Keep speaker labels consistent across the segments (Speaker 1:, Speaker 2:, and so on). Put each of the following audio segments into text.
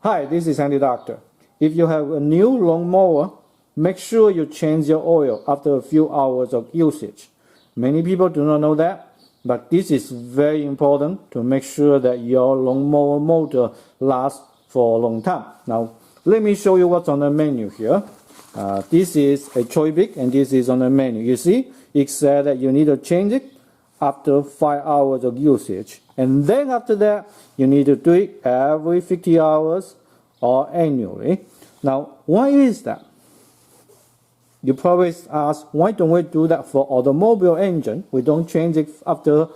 Speaker 1: Hi, this is Andy Doctor. If you have a new lawnmower, make sure you change your oil after a few hours of usage. Many people do not know that, but this is very important to make sure that your lawnmower motor lasts for a long time. Now, let me show you what's on the menu here. This is a toy big and this is on the menu. You see, it said that you need to change it after 5 hours of usage. And then after that, you need to do it every 50 hours or annually. Now, why is that? You probably ask, why don't we do that for automobile engine? We don't change it after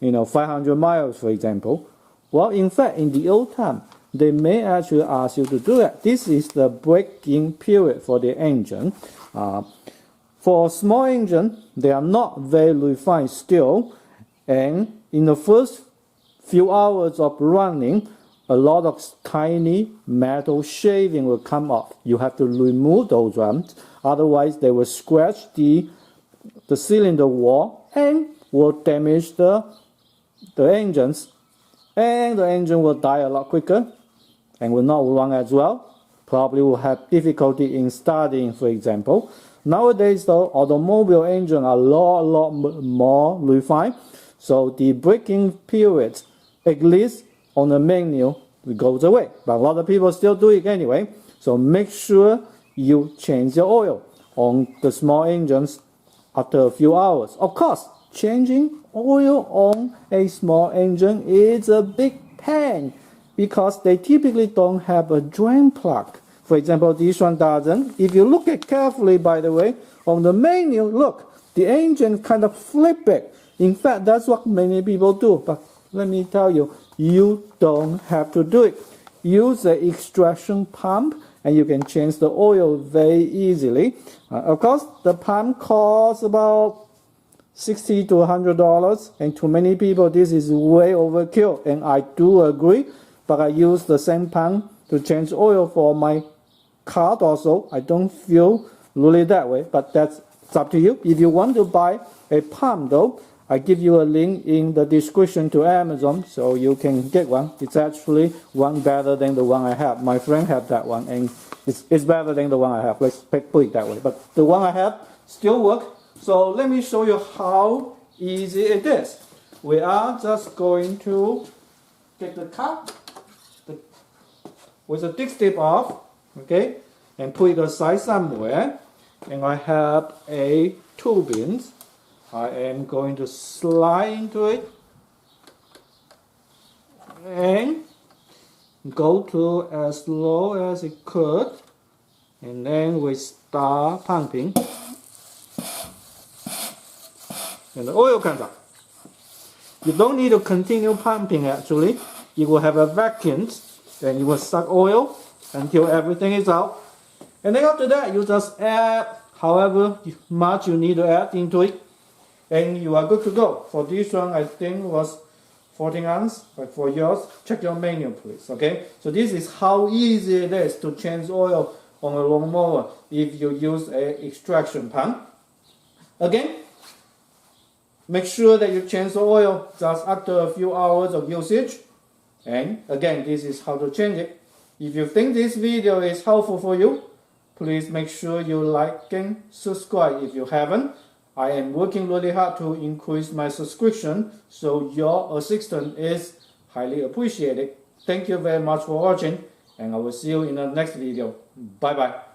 Speaker 1: 500 miles, for example. Well, in fact, in the old time, they may actually ask you to do that. This is the break-in period for the engine. For a small engine, they are not very refined still, and in the first few hours of running, a lot of tiny metal shaving will come off. You have to remove those ones, otherwise they will scratch the cylinder wall and will damage the engines, and the engine will die a lot quicker and will not run as well. Probably will have difficulty in starting, for example. Nowadays, though, automobile engines are a lot more refined, so the braking period, at least on the menu, it goes away. But a lot of people still do it anyway, so make sure you change your oil on the small engines after a few hours. Of course, changing oil on a small engine is a big pain because they typically don't have a drain plug. For example, this one doesn't. If you look at carefully, by the way, on the menu, look, the engine kind of flip it. In fact, that's what many people do. But let me tell you, you don't have to do it. Use the extraction pump and you can change the oil very easily. Of course, the pump costs about $60 to $100, and to many people this is way overkill, and I do agree, but I use the same pump to change oil for my car also. I don't feel really that way, but that's up to you. If you want to buy a pump though, I give you a link in the description to Amazon so you can get one. It's actually one better than the one I have. My friend had that one and it's better than the one I have. Let's put it that way. But the one I have still works. So let me show you how easy it is. We are just going to take the cap with the disc tip off, okay, and put it aside somewhere. And I have a tubing. I am going to slide into it and go to as low as it could, and then we start pumping and the oil comes out. You don't need to continue pumping actually. You will have a vacuum and you will suck oil until everything is out, and then after that you just add however much you need to add into it and you are good to go. For this one I think was 14 ounce, but for yours check your menu please. Okay, so this is how easy it is to change oil on a lawnmower if you use a extraction pump. Again, make sure that you change the oil just after a few hours of usage. And again, this is how to change it. If you think this video is helpful for you, please make sure you like and subscribe if you haven't. I am working really hard to increase my subscription, so your assistance is highly appreciated. Thank you very much for watching, and I will see you in the next video. Bye bye.